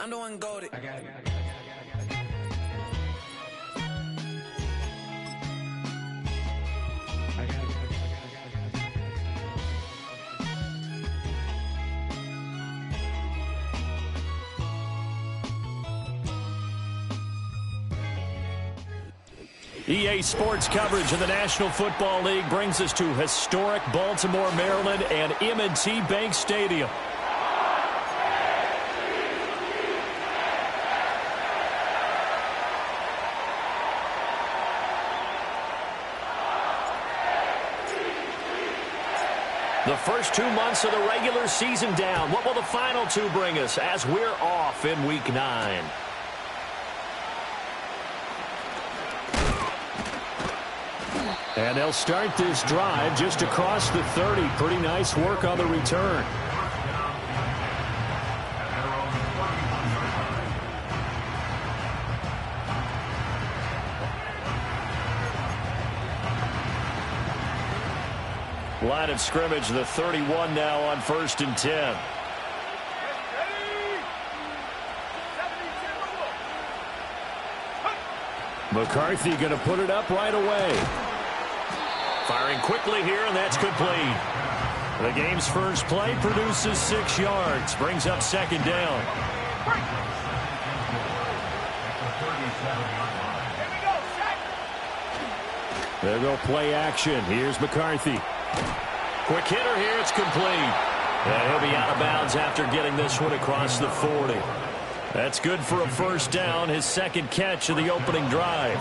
I'm the one goated. I got it. EA Sports coverage of the National Football League brings us to historic Baltimore, Maryland, and M&T Bank Stadium. The first 2 months of the regular season down. What will the final two bring us as we're off in Week 9? And they'll start this drive just across the 30. Pretty nice work on the return. Line of scrimmage, the 31 now on 1st and 10. McCarthy going to put it up right away. Firing quickly here, and that's complete. The game's first play produces 6 yards. Brings up 2nd down. There go play action. Here's McCarthy. Quick hitter here. It's complete. And he'll be out of bounds after getting this one across the 40. That's good for a 1st down. His 2nd catch of the opening drive.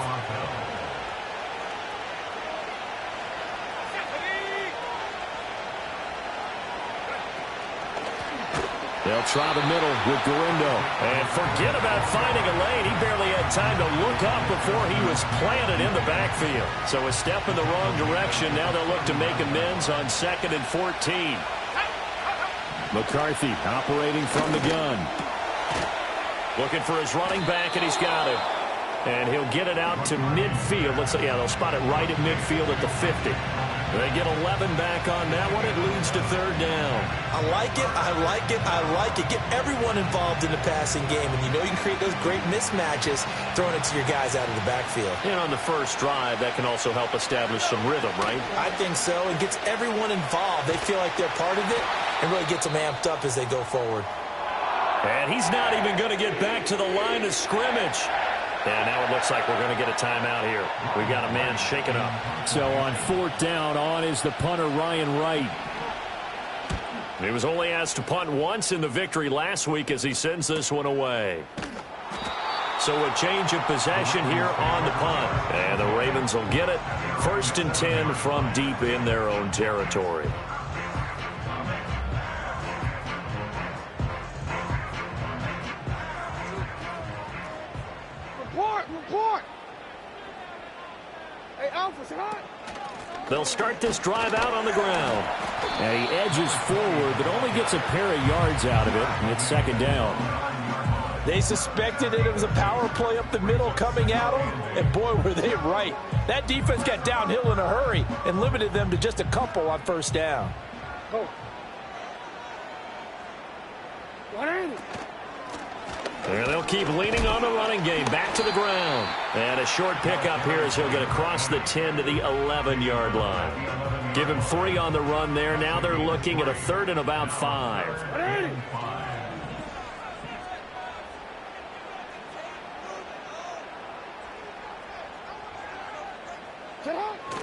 They'll try the middle with Garindo. And forget about finding a lane. He barely had time to look up before he was planted in the backfield. So a step in the wrong direction. Now they'll look to make amends on 2nd and 14. McCarthy operating from the gun. Looking for his running back, and he's got it. And he'll get it out to midfield. Yeah, they'll spot it right at midfield at the 50. They get 11 back on that one. It leads to 3rd down. I like it. I like it. I like it. Get everyone involved in the passing game. And you know you can create those great mismatches throwing it to your guys out of the backfield. And on the first drive, that can also help establish some rhythm, right? I think so. It gets everyone involved. They feel like they're part of it and really gets them amped up as they go forward. And he's not even going to get back to the line of scrimmage. And now it looks like we're going to get a timeout here. We've got a man shaken up. So on 4th down, on is the punter, Ryan Wright. He was only asked to punt once in the victory last week as he sends this one away. So a change of possession here on the punt. And the Ravens will get it. 1st and 10 from deep in their own territory. Report! Hey, Alpha's hot! They'll start this drive out on the ground. And he edges forward, but only gets a pair of yards out of it, and it's 2nd down. They suspected it was a power play up the middle coming at them, and boy, were they right. That defense got downhill in a hurry and limited them to just a couple on 1st down. Go. What is it? And they'll keep leaning on the running game. Back to the ground. And a short pickup here as he'll get across the 10 to the 11-yard line. Give him 3 on the run there. Now they're looking at a 3rd and about 5.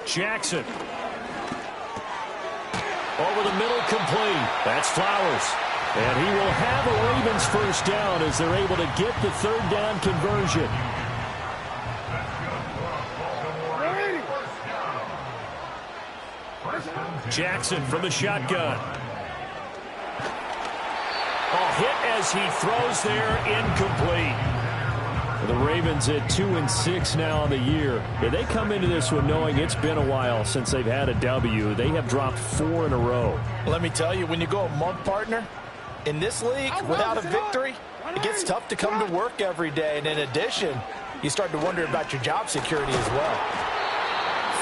Jackson. Over the middle, complete. That's Flowers. And he will have a Ravens 1st down as they're able to get the 3rd down conversion. Jackson from the shotgun. Oh, hit as he throws there, incomplete. The Ravens at 2-6 now on the year. They come into this one knowing it's been a while since they've had a W. They have dropped 4 in a row. Let me tell you, when you go a month, partner, in this league, without a victory, it gets tough to come to work every day. And in addition, you start to wonder about your job security as well.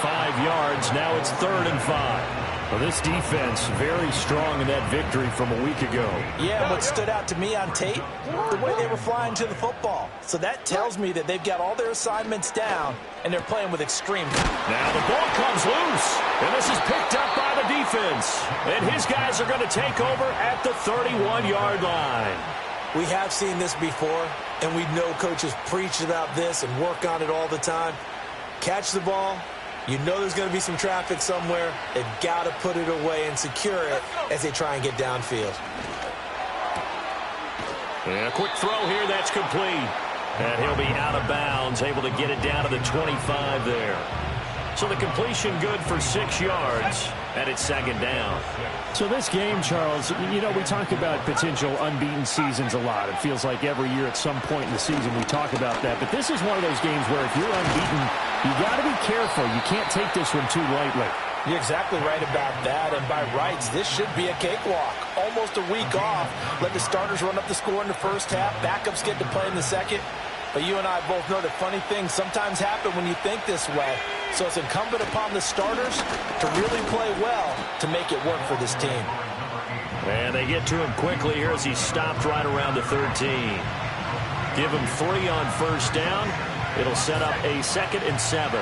5 yards. Now it's 3rd and 5. Well, this defense very strong in that victory from a week ago. Yeah, what stood out to me on tape, the way they were flying to the football. So that tells me that they've got all their assignments down, and they're playing with extreme. Now the ball comes loose, and this is picked up by the defense. And his guys are going to take over at the 31-yard line. We have seen this before, and we know coaches preach about this and work on it all the time. Catch the ball. You know there's going to be some traffic somewhere. They've got to put it away and secure it as they try and get downfield. And a quick throw here, that's complete. And he'll be out of bounds, able to get it down to the 25 there. So the completion good for 6 yards, and it's second down. So this game, Charles, you know, we talk about potential unbeaten seasons a lot. It feels like every year at some point in the season we talk about that. But this is one of those games where if you're unbeaten, you got to be careful. You can't take this one too lightly. You're exactly right about that, and by rights, this should be a cakewalk. Almost a week off. Let the starters run up the score in the first half. Backups get to play in the second. But you and I both know that funny things sometimes happen when you think this way. So it's incumbent upon the starters to really play well to make it work for this team. And they get to him quickly here as he stopped right around the 13. Give him 3 on first down. It'll set up a 2nd and 7.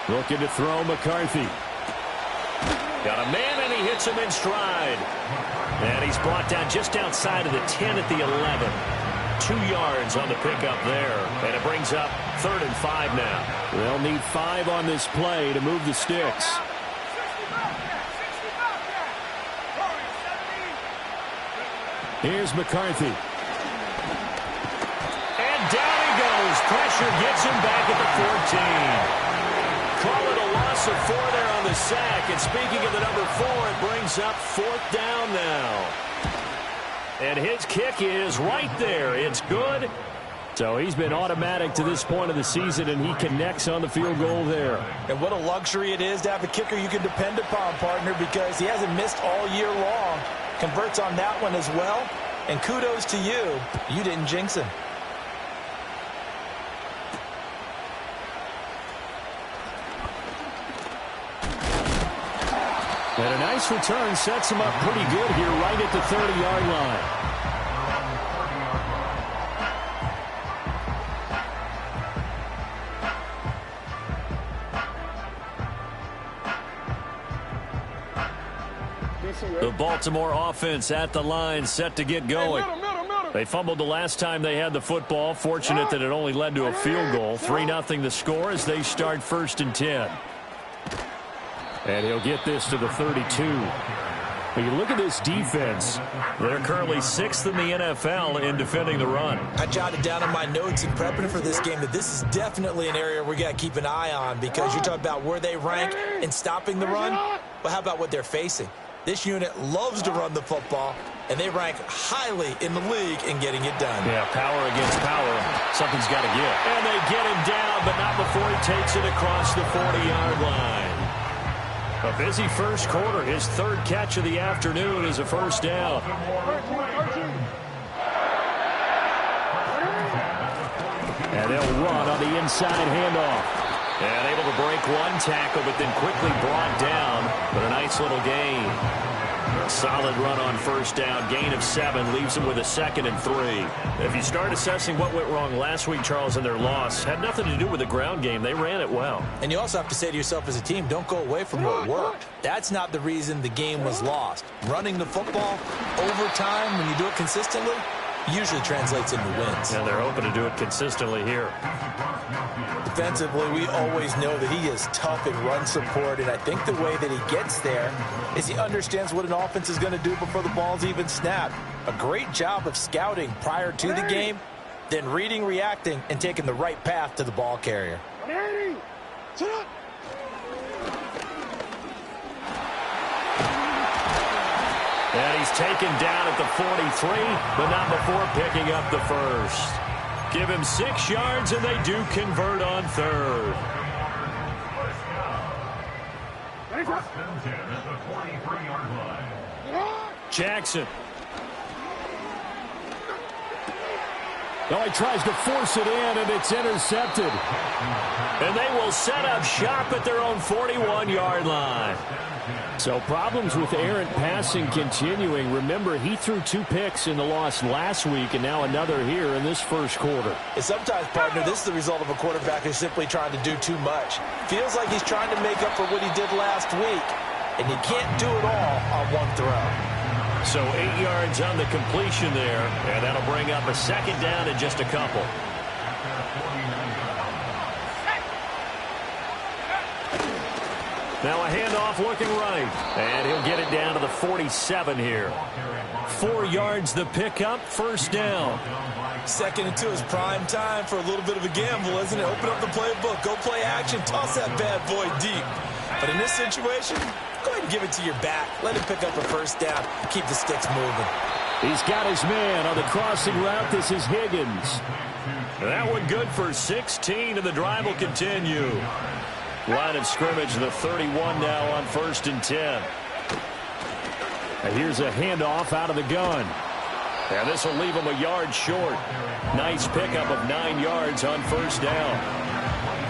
Looking to throw McCarthy. Got a man, and he hits him in stride. And he's brought down just outside of the 10 at the 11. 2 yards on the pickup there. And it brings up 3rd and 5 now. They'll need 5 on this play to move the sticks. Here's McCarthy. And down he goes. Pressure gets him back at the 14. Call it a loss of 4 there on the sack. And speaking of the number 4, it brings up 4th down now. And his kick is right there. It's good. So he's been automatic to this point of the season, and he connects on the field goal there. And what a luxury it is to have a kicker you can depend upon, partner, because he hasn't missed all year long. Converts on that one as well. And kudos to you. You didn't jinx him. And a nice return sets him up pretty good here right at the 30-yard line. The Baltimore offense at the line, set to get going. They fumbled the last time they had the football. Fortunate that it only led to a field goal. 3-0 the score as they start 1st and 10. And he'll get this to the 32. But you look at this defense. They're currently 6th in the NFL in defending the run. I jotted down in my notes in prepping for this game that this is definitely an area we got to keep an eye on, because you're talking about where they rank in stopping the run. Well, how about what they're facing? This unit loves to run the football, and they rank highly in the league in getting it done. Yeah, power against power. Something's got to give. And they get him down, but not before he takes it across the 40-yard line. A busy first quarter. His 3rd catch of the afternoon is a first down. And they'll run on the inside handoff. And able to break one tackle, but then quickly brought down. But a nice little gain. A solid run on first down. Gain of 7 leaves them with a 2nd and 3. If you start assessing what went wrong last week, Charles, in their loss, had nothing to do with the ground game. They ran it well. And you also have to say to yourself as a team, don't go away from what worked. That's not the reason the game was lost. Running the football over time, when you do it consistently, usually translates into wins. And they're hoping to do it consistently here. Defensively, we always know that he is tough in run support, and I think the way that he gets there is he understands what an offense is going to do before the ball's even snapped. A great job of scouting prior to the game, then reading, reacting, and taking the right path to the ball carrier. And he's taken down at the 43, but not before picking up the first. Give him 6 yards, and they do convert on 3rd. Jackson. Oh, he tries to force it in, and it's intercepted. And they will set up shop at their own 41-yard line. So problems with errant passing continuing. Remember, he threw 2 picks in the loss last week, and now another here in this first quarter. And sometimes, partner, this is the result of a quarterback who's simply trying to do too much. Feels like he's trying to make up for what he did last week, and you can't do it all on one throw. So 8 yards on the completion there, and that'll bring up a second down in just a couple. Now a handoff looking right, and he'll get it down to the 47 here. 4 yards the pickup, first down. Second and 2 is prime time for a little bit of a gamble, isn't it? Open up the playbook, go play action, toss that bad boy deep. But in this situation, go ahead and give it to your back. Let him pick up a first down. Keep the sticks moving. He's got his man on the crossing route. This is Higgins. That one good for 16, and the drive will continue. Line of scrimmage, the 31 now on 1st and 10. And here's a handoff out of the gun. And this will leave him a yard short. Nice pickup of 9 yards on first down.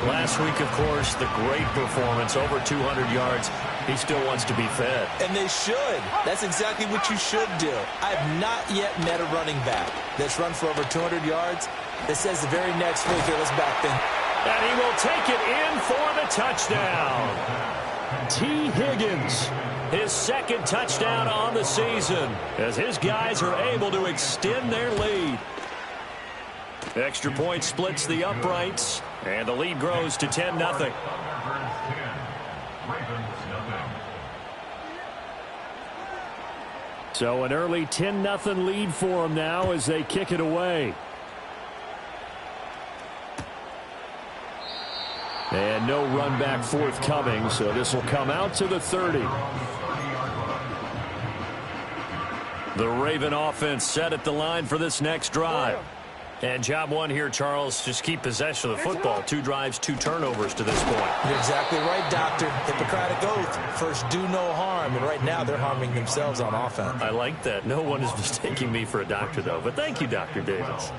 Last week, of course, the great performance, over 200 yards. He still wants to be fed. And they should. That's exactly what you should do. I have not yet met a running back that's run for over 200 yards that says the very next week, here, let's back then. And he will take it in for the touchdown. T. Higgins. His second touchdown on the season as his guys are able to extend their lead. Extra point splits the uprights, and the lead grows to 10-0. So an early 10-0 lead for them now as they kick it away. And no run back forthcoming, so this will come out to the 30. The Raven offense set at the line for this next drive. And job one here, Charles, just keep possession of the football. 2 drives, 2 turnovers to this point. You're exactly right, Doctor. Hippocratic oath. First, do no harm. And right now, they're harming themselves on offense. I like that. No one is mistaking me for a doctor, though. But thank you, Dr. Davis.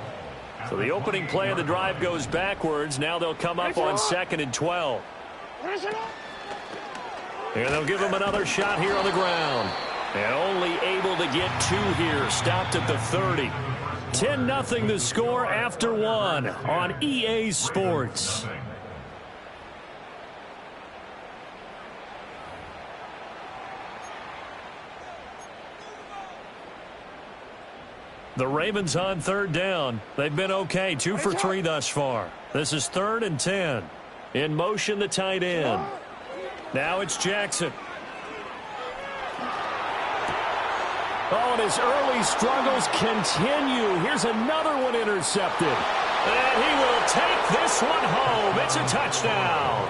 So the opening play of the drive goes backwards. Now they'll come up on 2nd and 12. And they'll give him another shot here on the ground. And only able to get 2 here. Stopped at the 30. 10-0 the score after 1 on EA Sports. The Ravens on 3rd down. They've been okay, 2 for 3 thus far. This is 3rd and 10. In motion, the tight end. Now it's Jackson. Oh, and his early struggles continue. Here's another one intercepted. And he will take this one home. It's a touchdown.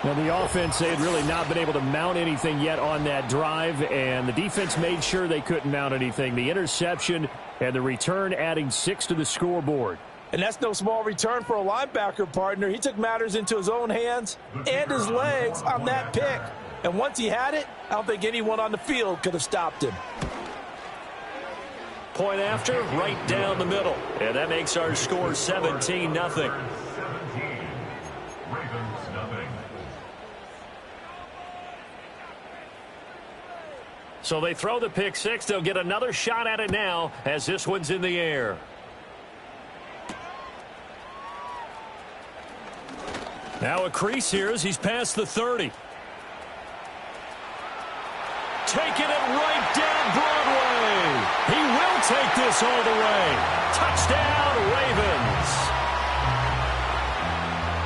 Now, the offense, they had really not been able to mount anything yet on that drive, and the defense made sure they couldn't mount anything. The interception and the return adding 6 to the scoreboard. And that's no small return for a linebacker, partner. He took matters into his own hands and his legs on that pick. And once he had it, I don't think anyone on the field could have stopped him. Point after, right down the middle. And that makes our score 17-0. So they throw the pick 6. They'll get another shot at it now as this one's in the air. Now a crease here as he's past the 30. Taking it right down Broadway. He will take this all the way. Touchdown, Ravens.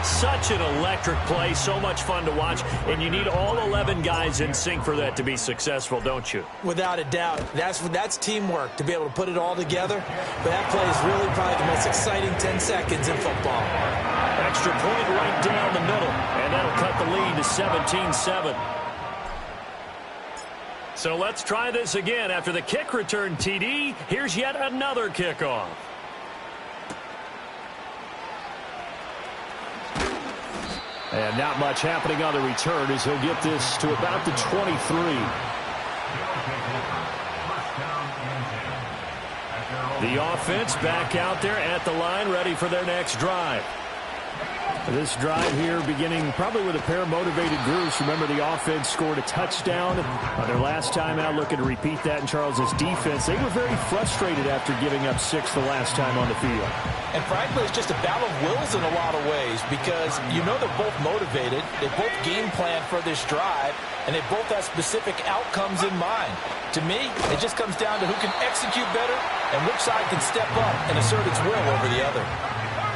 Such an electric play, so much fun to watch, and you need all 11 guys in sync for that to be successful, don't you? Without a doubt. That's teamwork, to be able to put it all together. But that play is really probably the most exciting 10 seconds in football. Extra point right down the middle, and that'll cut the lead to 17-7. So let's try this again. After the kick return TD, here's yet another kickoff. And not much happening on the return as he'll get this to about the 23. The offense back out there at the line, ready for their next drive. This drive here beginning probably with a pair of motivated groups. Remember, the offense scored a touchdown on their last time out, looking to repeat that in Charles's defense. They were very frustrated after giving up 6 the last time on the field. And frankly, it's just a battle of wills in a lot of ways because you know they're both motivated. They both game plan for this drive, and they both have specific outcomes in mind. To me, it just comes down to who can execute better and which side can step up and assert its will over the other.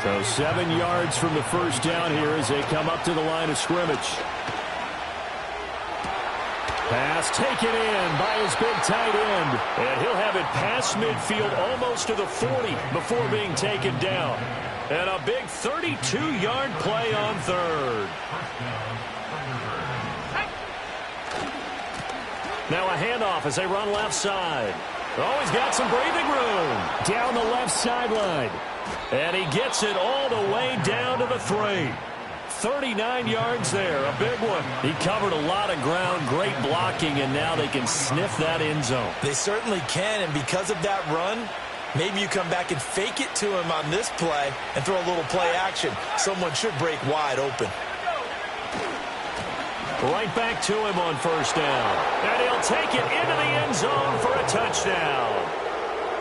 So 7 yards from the first down here as they come up to the line of scrimmage. Pass taken in by his big tight end. And he'll have it past midfield almost to the 40 before being taken down. And a big 32-yard play on third. Now a handoff as they run left side. Oh, he's got some breathing room. Down the left sideline. And he gets it all the way down to the 3. 39 yards there, a big one. He covered a lot of ground, great blocking, and now they can sniff that end zone. They certainly can, and because of that run, maybe you come back and fake it to him on this play and throw a little play action. Someone should break wide open. Right back to him on first down. And he'll take it into the end zone for a touchdown.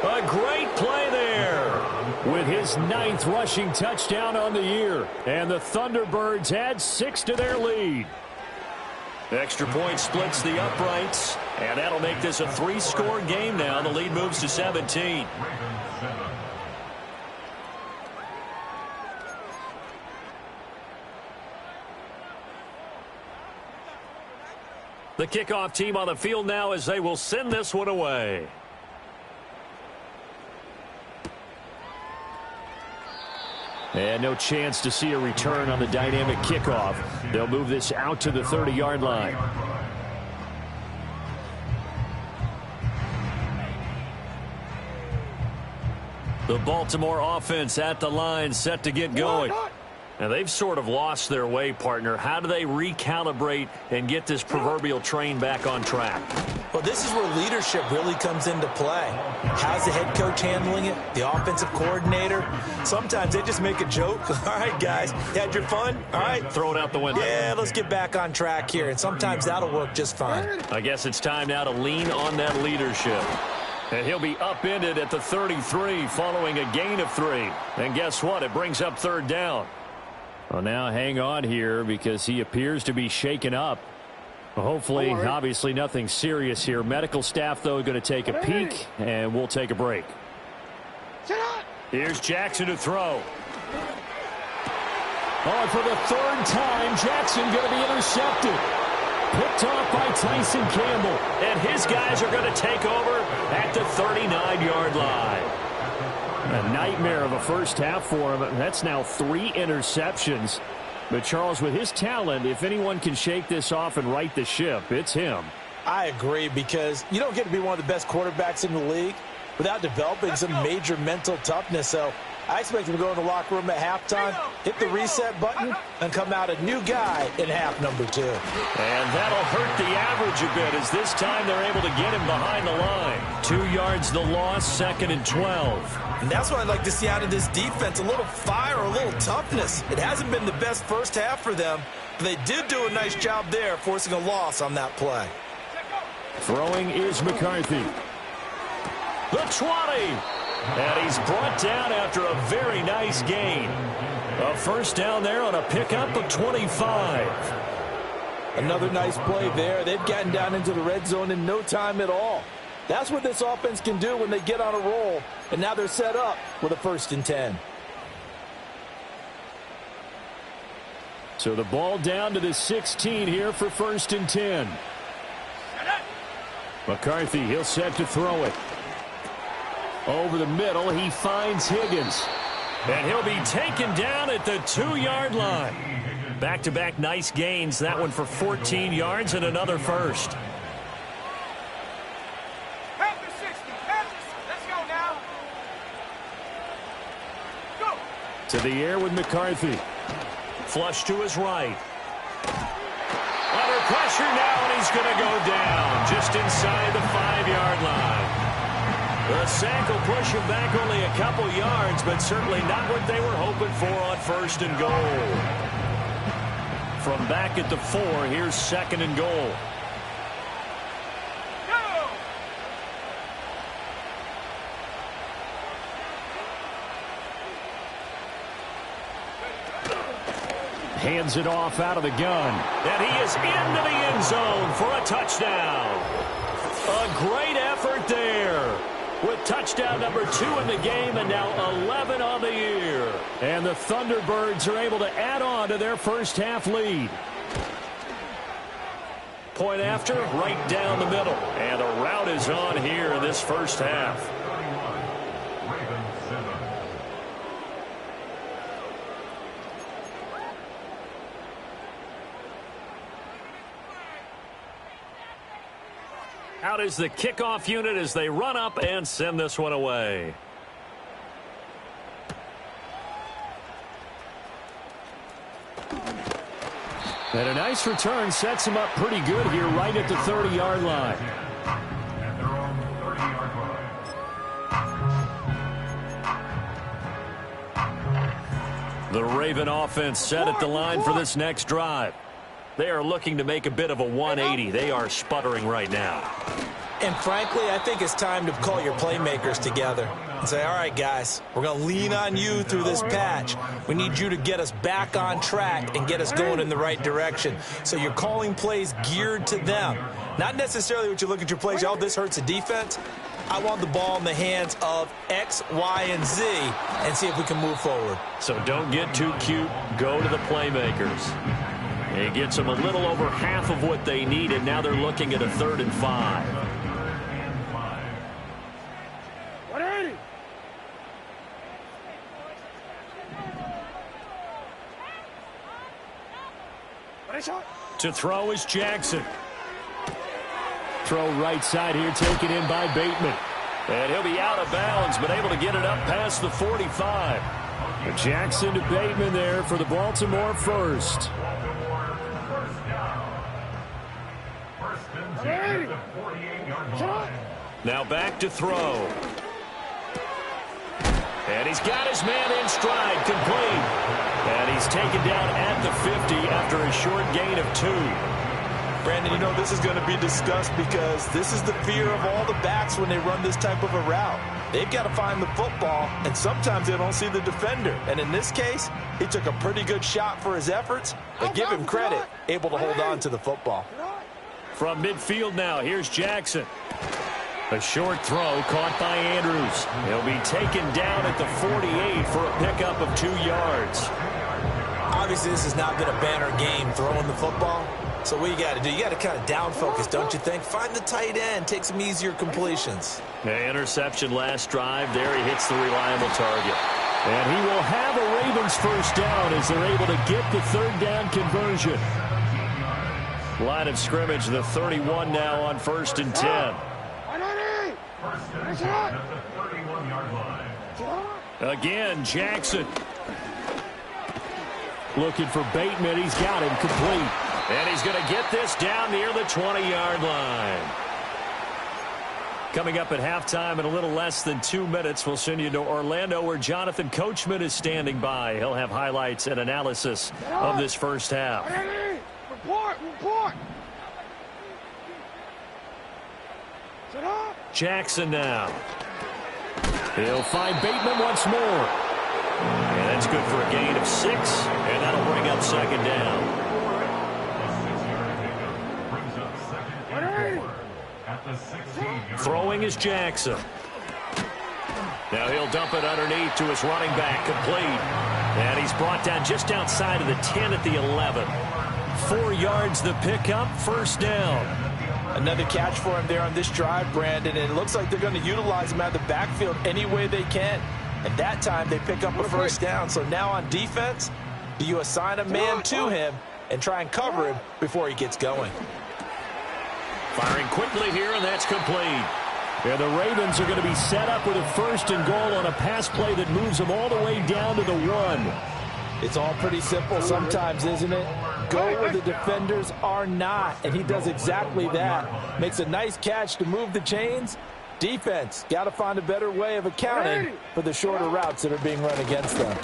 A great play there. With his 9th rushing touchdown on the year. And the Thunderbirds add 6 to their lead. Extra point splits the uprights. And that'll make this a 3-score game now. The lead moves to 17. The kickoff team on the field now as they will send this one away. And no chance to see a return on the dynamic kickoff. They'll move this out to the 30-yard line. The Baltimore offense at the line, set to get going. Now, they've sort of lost their way, partner. How do they recalibrate and get this proverbial train back on track? Well, this is where leadership really comes into play. How's the head coach handling it? The offensive coordinator? Sometimes they just make a joke. All right, guys, you had your fun? All right. Throw it out the window. Yeah, let's get back on track here. And sometimes that'll work just fine. I guess it's time now to lean on that leadership. And he'll be upended at the 33 following a gain of 3. And guess what? It brings up third down. Well, now hang on here because he appears to be shaken up. Well, hopefully, obviously nothing serious here. Medical staff, though, going to take a peek, and we'll take a break. Here's Jackson to throw. Oh, for the 3rd time, Jackson going to be intercepted. Picked off by Tyson Campbell. And his guys are going to take over at the 39-yard line. A nightmare of a first half for him. That's now 3 interceptions. But, Charles, with his talent, if anyone can shake this off and right the ship, it's him. I agree, because you don't get to be one of the best quarterbacks in the league without developing some major mental toughness. So I expect him to go in the locker room at halftime, hit the reset button, and come out a new guy in half number 2. And that'll hurt the average a bit as this time they're able to get him behind the line. 2 yards the loss, 2nd and 12. And that's what I'd like to see out of this defense, a little fire, a little toughness. It hasn't been the best first half for them, but they did do a nice job there, forcing a loss on that play. Throwing is McCarthy. The 20. And he's brought down after a very nice gain. A first down there on a pickup of 25. Another nice play there. They've gotten down into the red zone in no time at all. That's what this offense can do when they get on a roll. And now they're set up with a 1st and 10. So the ball down to the 16 here for 1st and 10. McCarthy, he'll set to throw it. Over the middle, he finds Higgins. And he'll be taken down at the 2-yard line. Back-to-back nice gains. That one for 14 yards and another first. To the air with McCarthy. Flush to his right. Under pressure now, and he's going to go down just inside the 5-yard line. The sack will push him back only a couple yards, but certainly not what they were hoping for on 1st and goal. From back at the 4, here's 2nd and goal. Hands it off out of the gun. And he is into the end zone for a touchdown. A great effort there. With touchdown number 2 in the game and now 11 on the year. And the Thunderbirds are able to add on to their first half lead. Point after, right down the middle. And a rout is on here in this first half. Out is the kickoff unit as they run up and send this one away. And a nice return sets him up pretty good here right at the 30-yard line. The Raven offense set at the line for this next drive. They are looking to make a bit of a 180. They are sputtering right now. And frankly, I think it's time to call your playmakers together and say, all right, guys, we're going to lean on you through this patch. We need you to get us back on track and get us going in the right direction. So you're calling plays geared to them. Not necessarily what you look at your plays, oh, this hurts the defense. I want the ball in the hands of X, Y, and Z and see if we can move forward. So don't get too cute. Go to the playmakers. It gets them a little over half of what they need, and now they're looking at a 3rd and 5. 180. To throw is Jackson. Throw right side here, taken in by Bateman. And he'll be out of bounds, but able to get it up past the 45. Jackson to Bateman there for the Baltimore first. Now back to throw. And he's got his man in stride, complete. And he's taken down at the 50 after a short gain of 2. Brandon, you know, this is going to be discussed because this is the fear of all the backs when they run this type of a route. They've got to find the football, and sometimes they don't see the defender. And in this case, he took a pretty good shot for his efforts, but give him credit, able to hold on to the football. From midfield now, here's Jackson. A short throw caught by Andrews. He'll be taken down at the 48 for a pickup of 2 yards. Obviously, this has not been a banner game throwing the football. So what you got to do, you got to kind of down focus, don't you think? Find the tight end, take some easier completions. Interception last drive. There he hits the reliable target. And he will have a Ravens first down as they're able to get the 3rd down conversion. Line of scrimmage, the 31 now on 1st and 10. Again, Jackson. Looking for Bateman. He's got him complete. And he's going to get this down near the 20-yard line. Coming up at halftime in a little less than 2 minutes, we'll send you to Orlando where Jonathan Coachman is standing by. He'll have highlights and analysis of this first half. Report. Jackson now. He'll find Bateman once more. And that's good for a gain of 6, and that'll bring up 2nd down. Throwing is Jackson. Now he'll dump it underneath to his running back, complete. And he's brought down just outside of the 10 at the 11. 4 yards the pickup, first down. Another catch for him there on this drive, Brandon, and it looks like they're going to utilize him out of the backfield any way they can. And that time they pick up a first down. So now on defense, do you assign a man to him and try and cover him before he gets going? Firing quickly here, and that's complete. Yeah, the Ravens are going to be set up with a 1st and goal on a pass play that moves them all the way down to the 1. It's all pretty simple sometimes, isn't it? Go where the defenders are not, and he does exactly that. Makes a nice catch to move the chains, Defense, got to find a better way of accounting for the shorter routes that are being run against them.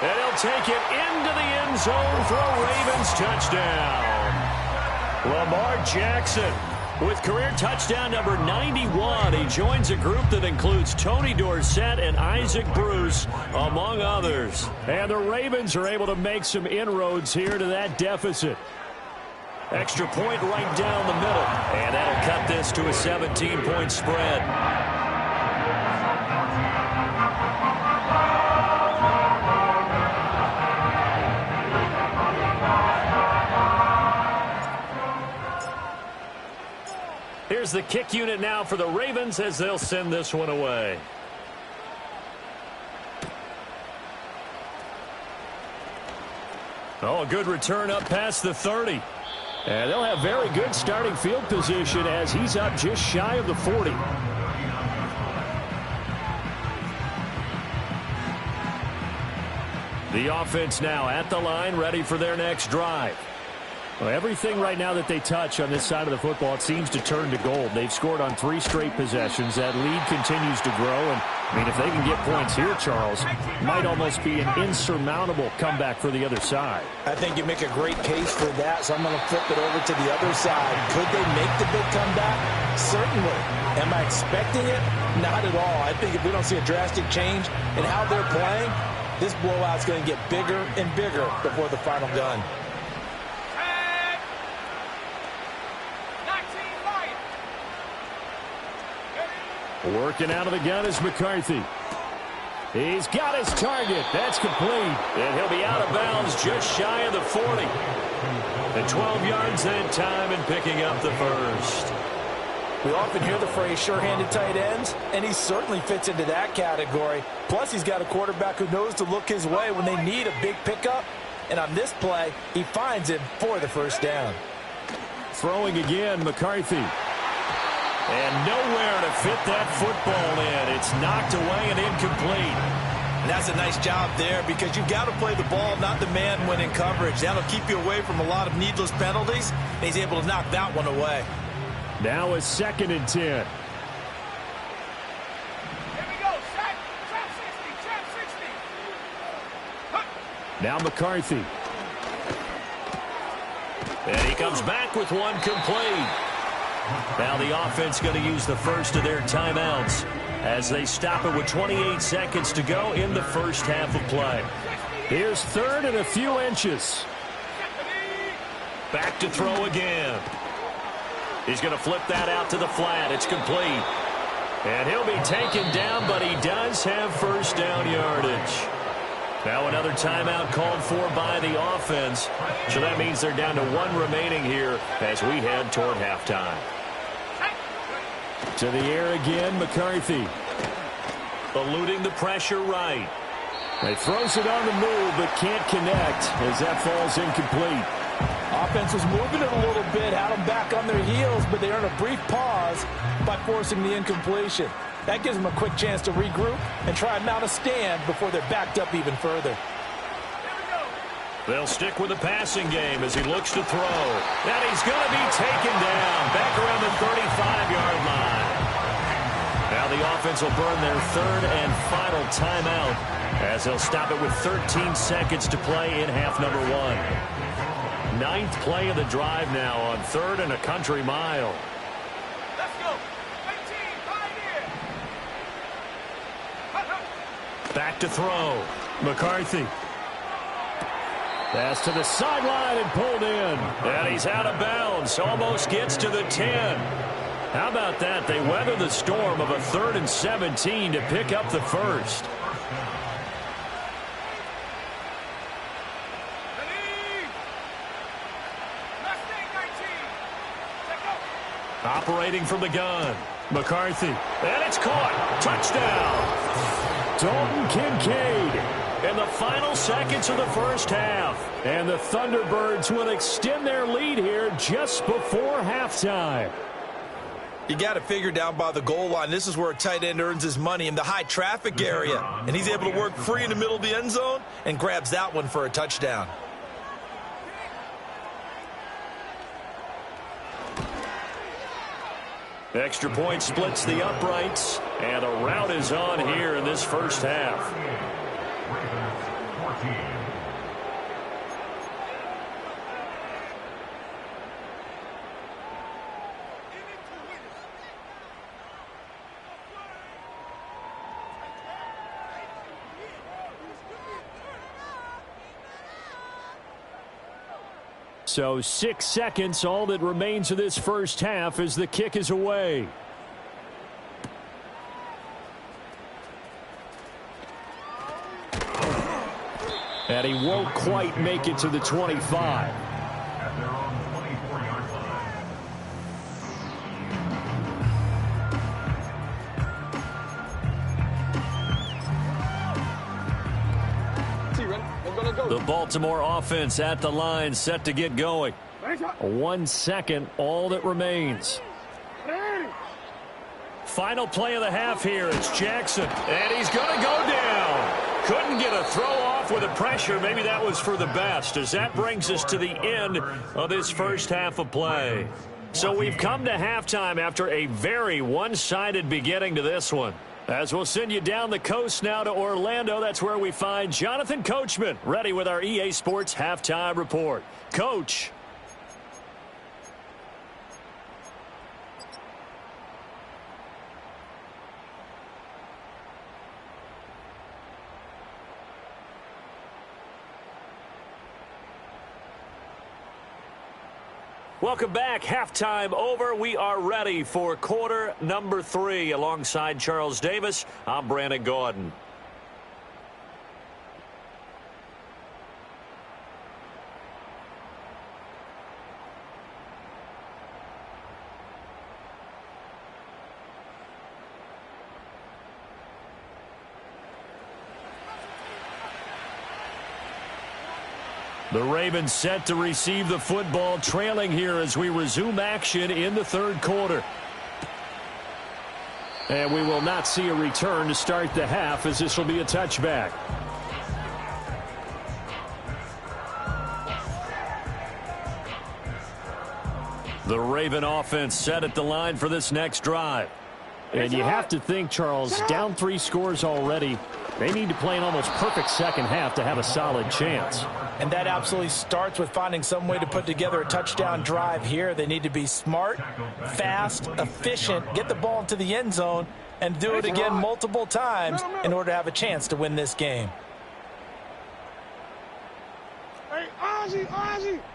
And he'll take it into the end zone for a Ravens touchdown. Lamar Jackson with career touchdown number 91. He joins a group that includes Tony Dorsett and Isaac Bruce, among others. And the Ravens are able to make some inroads here to that deficit. Extra point right down the middle. And that'll cut this to a 17-point spread. Here's the kick unit now for the Ravens as they'll send this one away. Oh, a good return up past the 30. And they'll have very good starting field position as he's up just shy of the 40. The offense now at the line, ready for their next drive. Well, everything right now that they touch on this side of the football, it seems to turn to gold. They've scored on 3 straight possessions. That lead continues to grow. And, I mean, if they can get points here, Charles, might almost be an insurmountable comeback for the other side. I think you make a great case for that, so I'm going to flip it over to the other side. Could they make the big comeback? Certainly. Am I expecting it? Not at all. I think if we don't see a drastic change in how they're playing, this blowout's going to get bigger and bigger before the final gun. Working out of the gun is McCarthy. He's got his target. That's complete. And he'll be out of bounds just shy of the 40. And 12 yards that time and picking up the first. We often hear the phrase sure-handed tight ends, and he certainly fits into that category. Plus, he's got a quarterback who knows to look his way when they need a big pickup. And on this play, he finds him for the first down. Throwing again, McCarthy. And nowhere to fit that football in. It's knocked away and incomplete. And that's a nice job there because you've got to play the ball, not the man when in coverage. That'll keep you away from a lot of needless penalties. And he's able to knock that one away. Now a 2nd and 10. Here we go. Trap 60. Trap 60. Huh. Now McCarthy. And he comes back with one complete. Now the offense going to use the first of their timeouts as they stop it with 28 seconds to go in the first half of play. Here's 3rd and a few inches. Back to throw again. He's going to flip that out to the flat. It's complete. And he'll be taken down, but he does have first down yardage. Now another timeout called for by the offense. So that means they're down to 1 remaining here as we head toward halftime. To the air again, McCarthy. Eluding the pressure right. He throws it on the move, but can't connect as that falls incomplete. Offense was moving it a little bit, had them back on their heels, but they earned a brief pause by forcing the incompletion. That gives them a quick chance to regroup and try and mount a stand before they're backed up even further. They'll stick with the passing game as he looks to throw. And he's going to be taken down back around the 35-yard line. Now the offense will burn their 3rd and final timeout as they'll stop it with 13 seconds to play in half number 1. 9th play of the drive now on 3rd and a country mile. Let's go. 18, right here. Back to throw. McCarthy. Pass to the sideline and pulled in. And he's out of bounds. Almost gets to the 10. How about that? They weather the storm of a 3rd and 17 to pick up the first. Operating from the gun. McCarthy. And it's caught. Touchdown. Dalton Kincaid. In the final seconds of the first half. And the Thunderbirds will extend their lead here just before halftime. You got it figured down by the goal line. This is where a tight end earns his money in the high traffic area. And he's able to work free in the middle of the end zone and grabs that one for a touchdown. Extra point splits the uprights, and a rout is on here in this first half. So 6 seconds, all that remains of this first half as the kick is away. And he won't quite make it to the 25. The Baltimore offense at the line, set to get going. 1 second, all that remains. Final play of the half here. It's Jackson, and he's going to go down. Couldn't get a throw off with the pressure. Maybe that was for the best, as that brings us to the end of this first half of play. So we've come to halftime after a very one-sided beginning to this one. As we'll send you down the coast now to Orlando, that's where we find Jonathan Coachman, ready with our EA Sports Halftime Report. Coach. Welcome back. Halftime over. We are ready for quarter number 3. Alongside Charles Davis, I'm Brandon Gordon. The Ravens set to receive the football, trailing here as we resume action in the third quarter. And we will not see a return to start the half, as this will be a touchback. The Raven offense set at the line for this next drive. And you have to think, Charles, down 3 scores already. They need to play an almost perfect second half to have a solid chance. And that absolutely starts with finding some way to put together a touchdown drive here. They need to be smart, fast, efficient, get the ball into the end zone, and do it again multiple times in order to have a chance to win this game. Hey, Ozzie,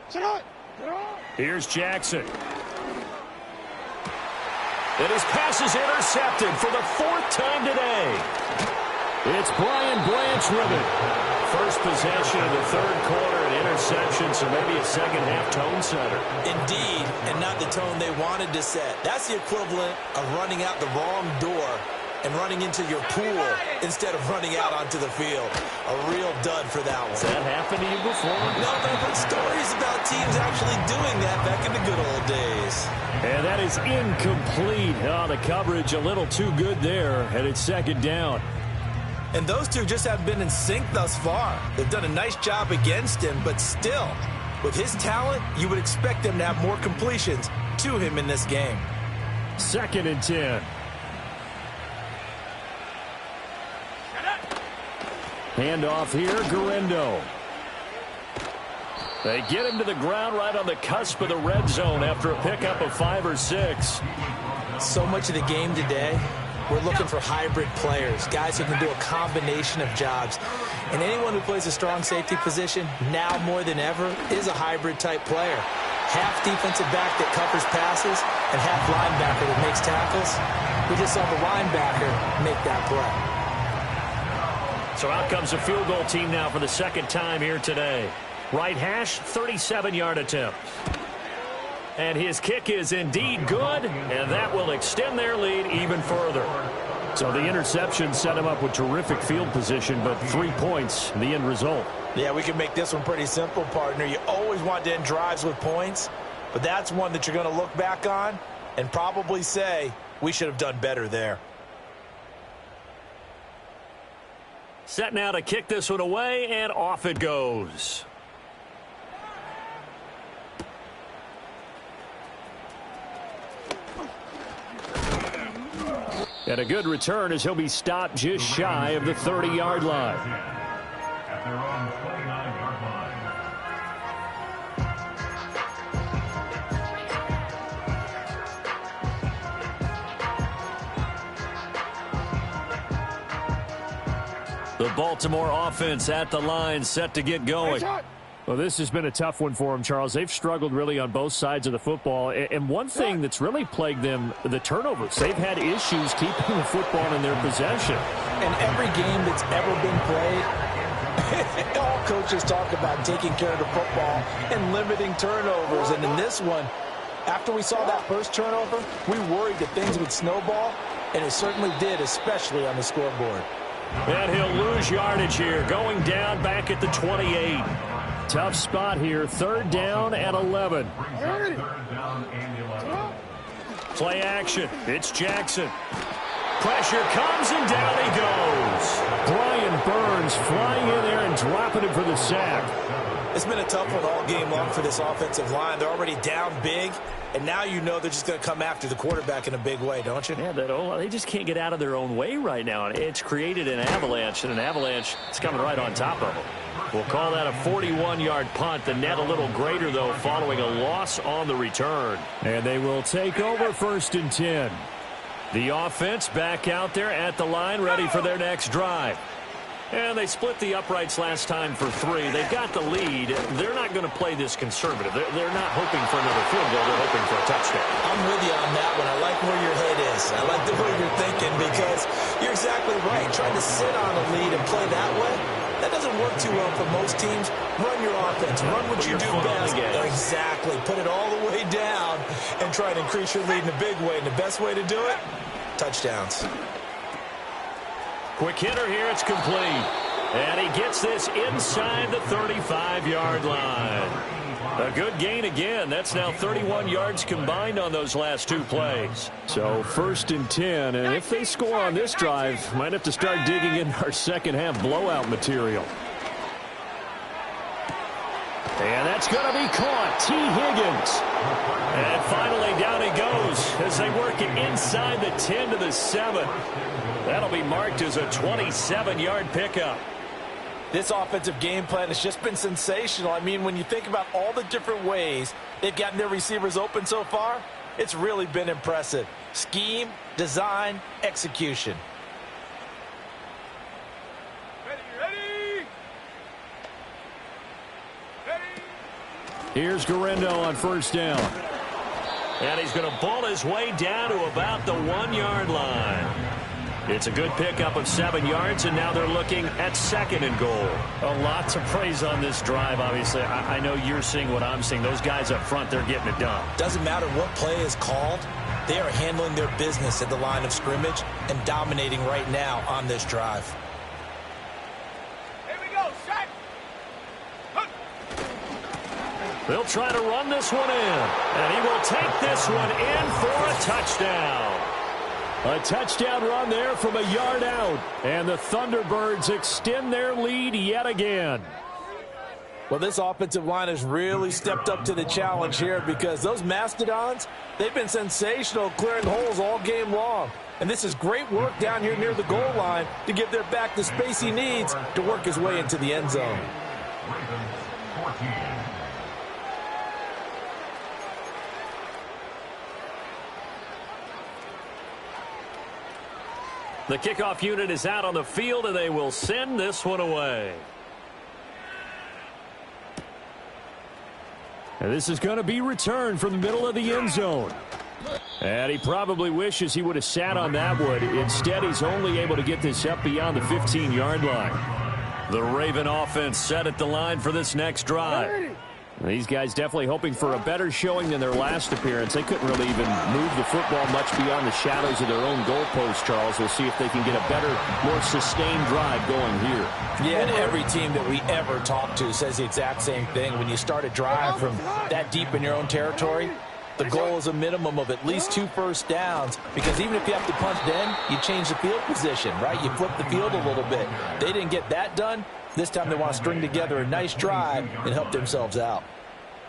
sit up. Here's Jackson. And his pass is intercepted for the 4th time today. It's Brian Branch with it. First possession of the third quarter, an interception, so maybe a second half tone setter. Indeed, and not the tone they wanted to set. That's the equivalent of running out the wrong door and running into your pool instead of running out onto the field. A real dud for that one. Has that happened to you before? No, but stories about teams actually doing that back in the good old days. And that is incomplete. Oh, the coverage a little too good there, and it's second down. And those two just haven't been in sync thus far. They've done a nice job against him, but still, with his talent, you would expect them to have more completions to him in this game. 2nd and 10. Handoff here, Garendo. They get him to the ground right on the cusp of the red zone after a pickup of 5 or 6. So much of the game today, we're looking for hybrid players, guys who can do a combination of jobs. And anyone who plays a strong safety position, now more than ever, is a hybrid type player. Half defensive back that covers passes and half linebacker that makes tackles. We just saw the linebacker make that play. So out comes a field goal team now for the 2nd time here today. Right hash, 37-yard attempt. And his kick is indeed good, and that will extend their lead even further. So the interception set him up with terrific field position, but 3 points, the end result. Yeah, we can make this one pretty simple, partner. You always want to end drives with points, but that's one that you're going to look back on and probably say, we should have done better there. Set now to kick this one away, and off it goes. And a good return as he'll be stopped just shy of the 30-yard line. At their own 29-yard line. The Baltimore offense at the line, set to get going. Well, this has been a tough one for them, Charles. They've struggled really on both sides of the football. And one thing that's really plagued them, the turnovers. They've had issues keeping the football in their possession. And every game that's ever been played, all coaches talk about taking care of the football and limiting turnovers. And in this one, after we saw that first turnover, we worried that things would snowball, and it certainly did, especially on the scoreboard. And he'll lose yardage here, going down back at the 28. Tough spot here, 3rd down and 11. Play action. It's Jackson. Pressure comes and down he goes. Brian Burns flying in there and dropping him for the sack. It's been a tough one all game long for this offensive line. They're already down big, and now you know they're just going to come after the quarterback in a big way, don't you? Yeah, they just can't get out of their own way right now. And it's created an avalanche, and an avalanche is coming right on top of them. We'll call that a 41-yard punt. The net a little greater, though, following a loss on the return. And they will take over 1st and 10. The offense back out there at the line, ready for their next drive. And they split the uprights last time for 3. They've got the lead. They're not going to play this conservative. They're not hoping for another field goal. They're hoping for a touchdown. I'm with you on that one. I like where your head is. I like the way you're thinking because you're exactly right. Trying to sit on a lead and play that way, that doesn't work too well for most teams. Run your offense. Run what you do best. Exactly. Put it all the way down and try to increase your lead in a big way. And the best way to do it, touchdowns. Quick hitter here. It's complete. And he gets this inside the 35-yard line. A good gain again. That's now 31 yards combined on those last 2 plays. So 1st and 10. And if they score on this drive, might have to start digging in our second-half blowout material. And that's going to be caught. T. Higgins. And finally down he goes as they work it inside the 10 to the 7. That'll be marked as a 27-yard pickup. This offensive game plan has just been sensational. I mean, when you think about all the different ways they've gotten their receivers open so far, it's really been impressive. Scheme, design, execution. Ready. Here's Garendo on 1st down. And he's going to ball his way down to about the 1-yard line. It's a good pickup of 7 yards, and now they're looking at 2nd and goal. A lot to praise on this drive, obviously. I know you're seeing what I'm seeing. Those guys up front, they're getting it done. Doesn't matter what play is called. They are handling their business at the line of scrimmage and dominating right now on this drive. Here we go, set. They'll try to run this one in, and he will take this one in for a touchdown. A touchdown run there from a yard out. And the Thunderbirds extend their lead yet again. Well, this offensive line has really stepped up to the challenge here because those Mastodons, they've been sensational clearing holes all game long. And this is great work down here near the goal line to give their back the space he needs to work his way into the end zone. Ravens 14. The kickoff unit is out on the field, and they will send this one away. And this is going to be returned from the middle of the end zone. And he probably wishes he would have sat on that one. Instead, he's only able to get this up beyond the 15-yard line. The Raven offense set at the line for this next drive. These guys definitely hoping for a better showing than their last appearance. They couldn't really even move the football much beyond the shadows of their own goalpost, Charles. We'll see if they can get a better, more sustained drive going here. Yeah, and every team that we ever talk to says the exact same thing. When you start a drive from that deep in your own territory, the goal is a minimum of at least 2 first downs, because even if you have to punt then, you change the field position, right? You flip the field a little bit. They didn't get that done. This time they want to string together a nice drive and help themselves out.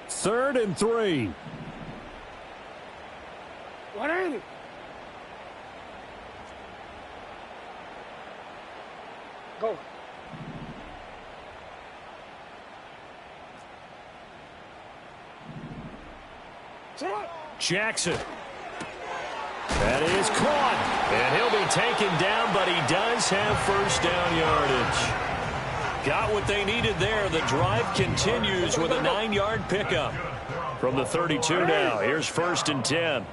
3rd and 3. What ain't it? Go. Jackson. That is caught. And he'll be taken down, but he does have first down yardage. Got what they needed there. The drive continues with a 9-yard pickup. From the 32 now, here's 1st and 10.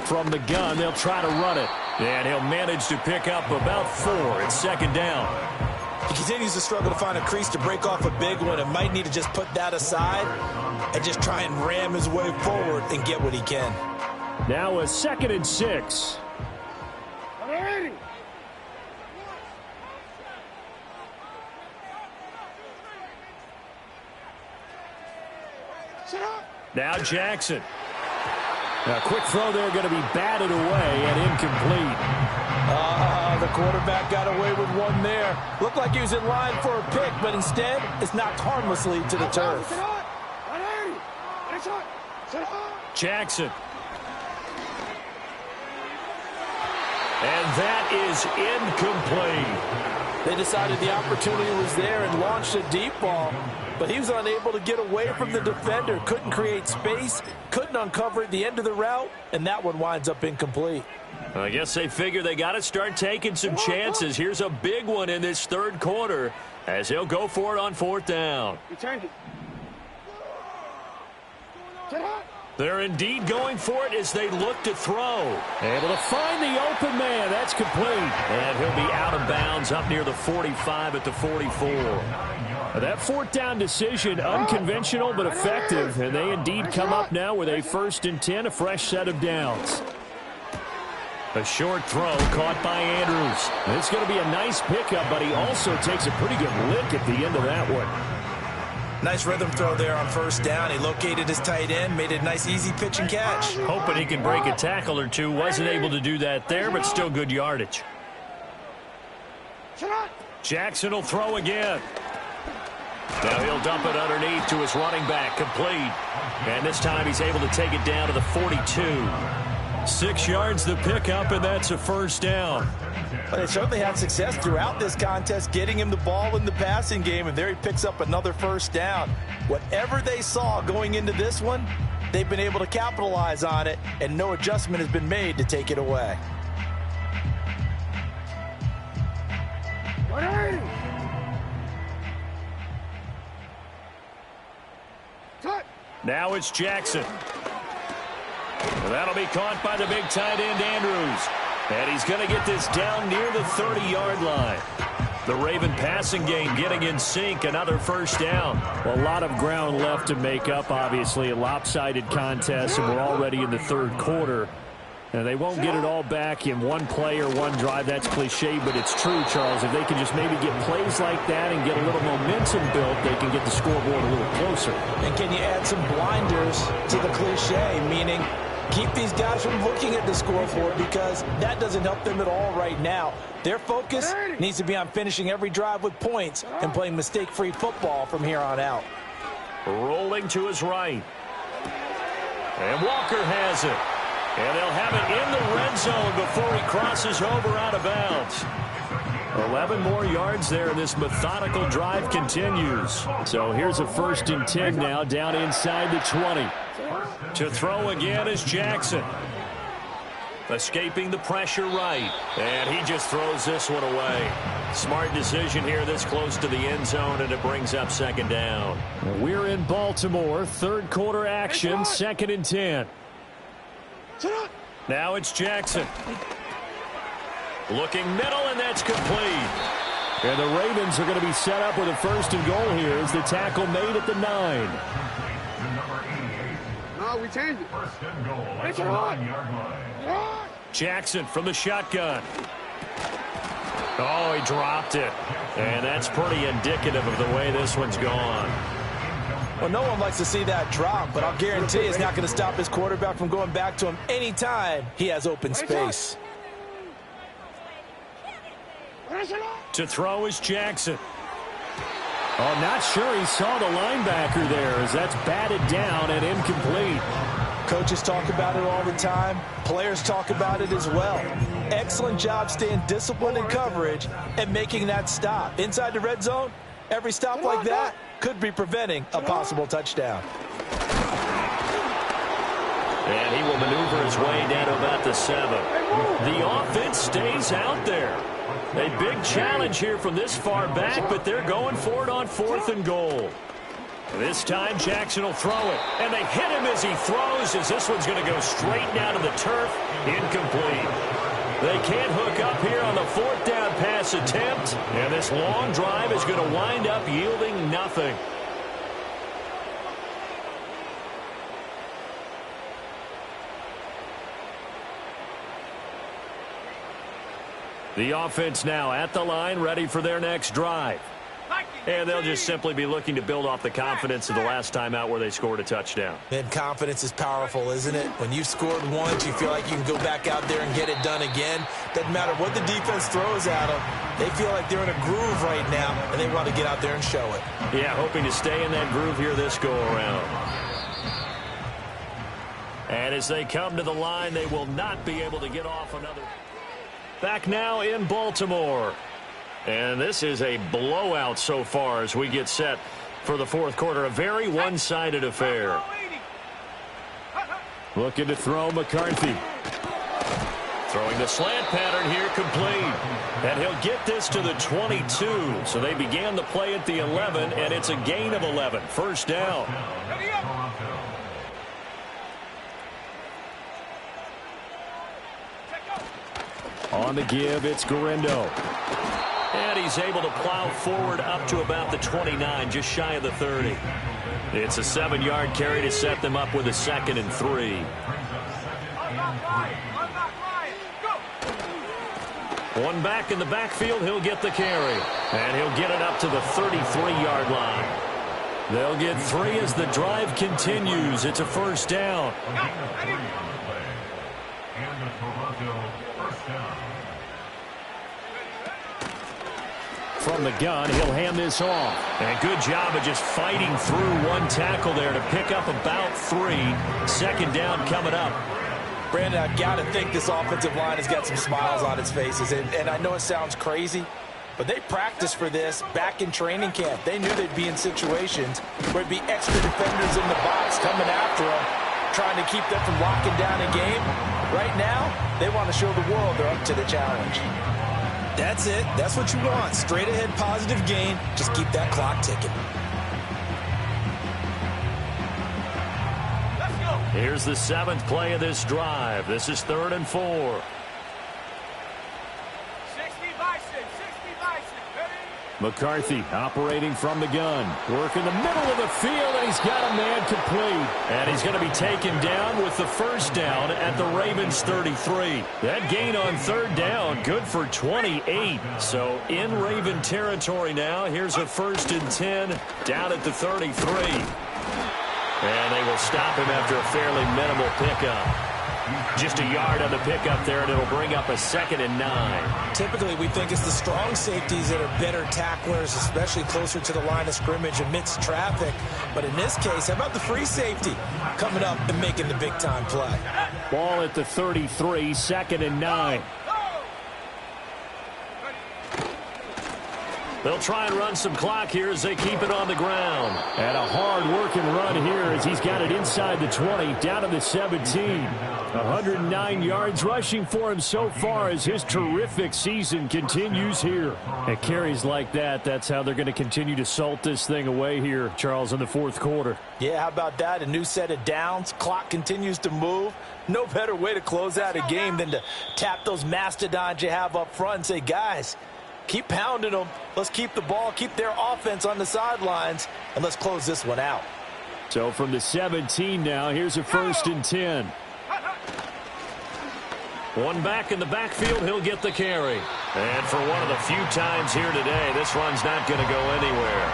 From the gun, they'll try to run it. And he'll manage to pick up about 4. It's 2nd down. He continues to struggle to find a crease to break off a big one and might need to just put that aside and just try and ram his way forward and get what he can. Now a 2nd and 6. Now Jackson. A quick throw there going to be batted away and incomplete. The quarterback got away with one there. Looked like he was in line for a pick, but instead it's knocked harmlessly to the turf. Jackson. And that is incomplete. They decided the opportunity was there and launched a deep ball, but he was unable to get away from the defender, couldn't create space, couldn't uncover at the end of the route, and that one winds up incomplete. I guess they figure they got to start taking some chances. Here's a big one in this 3rd quarter as he'll go for it on 4th down. They're indeed going for it as they look to throw. Able to find the open man. That's complete. And he'll be out of bounds up near the 45 at the 44. That 4th down decision, unconventional but effective. And they indeed come up now with a 1st and 10, a fresh set of downs. A short throw caught by Andrews. It's going to be a nice pickup, but he also takes a pretty good lick at the end of that one. Nice rhythm throw there on 1st down. He located his tight end, made it a nice easy pitch and catch. Hoping he can break a tackle or two. Wasn't able to do that there, but still good yardage. Jackson will throw again. Now he'll dump it underneath to his running back, complete. And this time he's able to take it down to the 42. 6 yards the pickup, and that's a 1st down. But they certainly had success throughout this contest, getting him the ball in the passing game, and there he picks up another 1st down. Whatever they saw going into this one, they've been able to capitalize on it, and no adjustment has been made to take it away. Now it's Jackson. That'll be caught by the big tight end, Andrews. And he's going to get this down near the 30-yard line. The Raven passing game getting in sync, another 1st down. Well, a lot of ground left to make up, obviously. A lopsided contest, and we're already in the 3rd quarter. And they won't get it all back in one play or one drive. That's cliche, but it's true, Charles. If they can just maybe get plays like that and get a little momentum built, they can get the scoreboard a little closer. And can you add some blinders to the cliche, meaning keep these guys from looking at the scoreboard, because that doesn't help them at all right now. Their focus needs to be on finishing every drive with points and playing mistake-free football from here on out. Rolling to his right. And Walker has it. And they'll have it in the red zone before he crosses over out of bounds. 11 more yards there, and this methodical drive continues. So here's a 1st and 10 now, down inside the 20. To throw again is Jackson. Escaping the pressure right. And he just throws this one away. Smart decision here this close to the end zone, and it brings up 2nd down. We're in Baltimore, 3rd quarter action, 2nd and 10. Now it's Jackson. Looking middle, and that's complete. And the Ravens are going to be set up with a 1st and goal here as the tackle made at the 9. No, we changed it. 1st and goal at the 9-yard line. Jackson from the shotgun. Oh, he dropped it. And that's pretty indicative of the way this one's gone. Well, no one likes to see that drop, but I'll guarantee it's not going to stop his quarterback from going back to him anytime he has open space. To throw is Jackson. Oh, not sure he saw the linebacker there as that's batted down and incomplete. Coaches talk about it all the time. Players talk about it as well. Excellent job staying disciplined in coverage and making that stop. Inside the red zone, every stop like that could be preventing a possible touchdown. And he will maneuver his way down to about the 7. The offense stays out there. A big challenge here from this far back, but they're going for it on 4th and goal. This time Jackson will throw it, and they hit him as he throws, as this one's going to go straight down to the turf. Incomplete. They can't hook up here on the 4th down pass attempt, and this long drive is going to wind up yielding nothing. The offense now at the line, ready for their next drive. And they'll just simply be looking to build off the confidence of the last time out where they scored a touchdown. And confidence is powerful, isn't it? When you've scored once, you feel like you can go back out there and get it done again. Doesn't matter what the defense throws at them. They feel like they're in a groove right now, and they want to get out there and show it. Yeah, hoping to stay in that groove here this go-around. And as they come to the line, they will not be able to get off another. Back now in Baltimore. And this is a blowout so far as we get set for the 4th quarter. A very one-sided affair. Looking to throw McCarthy. Throwing the slant pattern here, complete. And he'll get this to the 22. So they began the play at the 11, and it's a gain of 11. First down. On the give, it's Guerrero. And he's able to plow forward up to about the 29, just shy of the 30. It's a 7-yard carry to set them up with a 2nd and 3. One back in the backfield, he'll get the carry. And he'll get it up to the 33-yard line. They'll get 3 as the drive continues. It's a first down. From the gun, he'll hand this off. And good job of just fighting through one tackle there to pick up about 3. Second down coming up. Brandon, I've got to think this offensive line has got some smiles on its faces. And I know it sounds crazy, but they practiced for this back in training camp. They knew they'd be in situations where it'd be extra defenders in the box coming after them, trying to keep them from locking down a game. Right now, they want to show the world they're up to the challenge. That's it. That's what you want. Straight ahead positive gain. Just keep that clock ticking. Let's go. Here's the 7th play of this drive. This is 3rd and 4. 60 bison, 60 bison. Ready? McCarthy operating from the gun. Working the middle of the field, and he's got a man complete. And he's going to be taken down with the first down at the Ravens 33. That gain on 3rd down, good for 28. So in Raven territory now. Here's a 1st and 10 down at the 33. And they will stop him after a fairly minimal pickup. Just a yard on the pickup there, and it'll bring up a 2nd and 9. Typically, we think it's the strong safeties that are better tacklers, especially closer to the line of scrimmage amidst traffic. But in this case, how about the free safety coming up and making the big-time play? Ball at the 33, 2nd and 9. They'll try and run some clock here as they keep it on the ground. And a hard-working run here as he's got it inside the 20, down to the 17. 109 yards rushing for him so far as his terrific season continues here. At carries like that, that's how they're going to continue to salt this thing away here, Charles, in the 4th quarter. Yeah, how about that? A new set of downs. Clock continues to move. No better way to close out a game than to tap those mastodons you have up front and say, guys, keep pounding them. Let's keep the ball, keep their offense on the sidelines, and let's close this one out. So from the 17 now, here's a 1st and 10. One back in the backfield, he'll get the carry. And for one of the few times here today, this run's not going to go anywhere.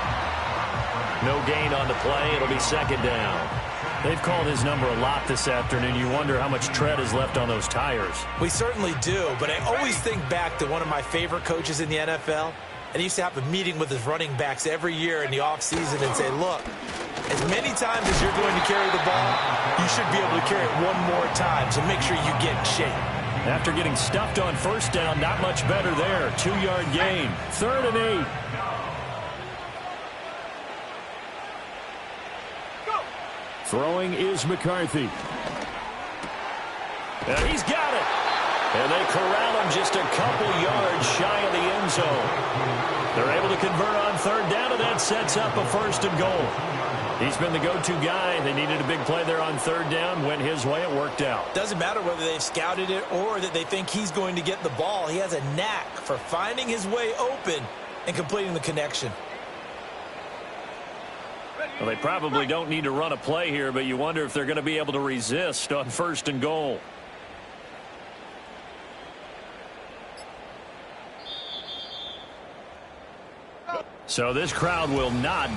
No gain on the play. It'll be 2nd down. They've called his number a lot this afternoon. You wonder how much tread is left on those tires. We certainly do, but I always think back to one of my favorite coaches in the NFL, and he used to have a meeting with his running backs every year in the offseason and say, look, as many times as you're going to carry the ball, you should be able to carry it one more time, so make sure you get in shape. After getting stuffed on first down, not much better there. 2-yard gain. 3rd and 8. Throwing is McCarthy. And he's got it. And they corral him just a couple yards shy of the end zone. They're able to convert on 3rd down, and that sets up a 1st and goal. He's been the go-to guy. They needed a big play there on 3rd down. Went his way. It worked out. Doesn't matter whether they've scouted it or that they think he's going to get the ball. He has a knack for finding his way open and completing the connection. Well, they probably don't need to run a play here, but you wonder if they're going to be able to resist on 1st and goal. So this crowd will not go